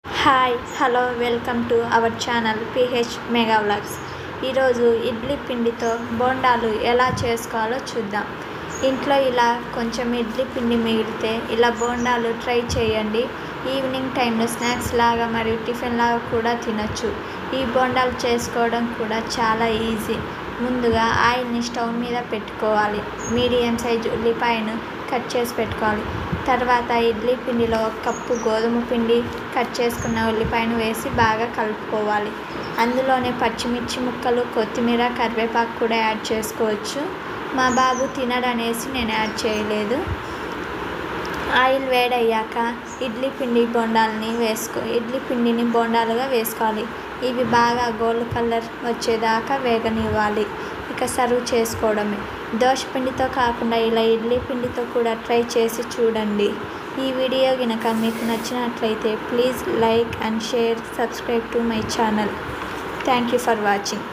Hi hello welcome to our channel pH mega vlogs. ఈరోజు ఇడ్లీ పిండితో బోండాలు ఎలా చేసుకోవాలో చూద్దాం. ఇంట్లో ఇలా కొంచెం ఇడ్లీ పిండి మిగిలితే ఇలా బోండాలు ట్రై చేయండి. ఈవినింగ్ టైంలో స్నాక్స్ లాగా మరియు టిఫిన్ లాగా కూడా తినొచ్చు. ఈ బోండాలు చేసుకోవడం కూడా చాలా ఈజీ. ముందుగా ఆయిల్ని స్టవ్ మీద పెట్టుకోవాలి. మీడియం సైజు ఉల్లిపాయను కట్ చేసి పెట్టుకోవాలి. తర్వాత ఇడ్లీ పిండిలో 1 కప్పు గోధుమ పిండి, కట్ చేసుకున్న ఉల్లిపాయను వేసి బాగా కలుపుకోవాలి. అందులోనే పచ్చిమిర్చి ముక్కలు, కొత్తిమీర, కరివేపాకు కూడా యాడ్ చేసుకోవచ్చు. మా బాబు తినడనేసి నేను యాడ్ చేయలేదు. ఆయిల్ వేడయ్యాక ఇడ్లీ పిండిని బోండాలుగా వేసుకోవాలి. ఇవి బాగా గోల్డ్ కలర్ వచ్చేదాకా వేగనివ్వాలి. ఇక సర్వ్ చేసుకోవడమే. దోశ పిండితో కాకుండా ఇలా ఇడ్లీ పిండితో కూడా ట్రై చేసి చూడండి. ఈ వీడియో గనుక మీకు నచ్చినట్లయితే please like and share, subscribe to my channel. Thank you for watching.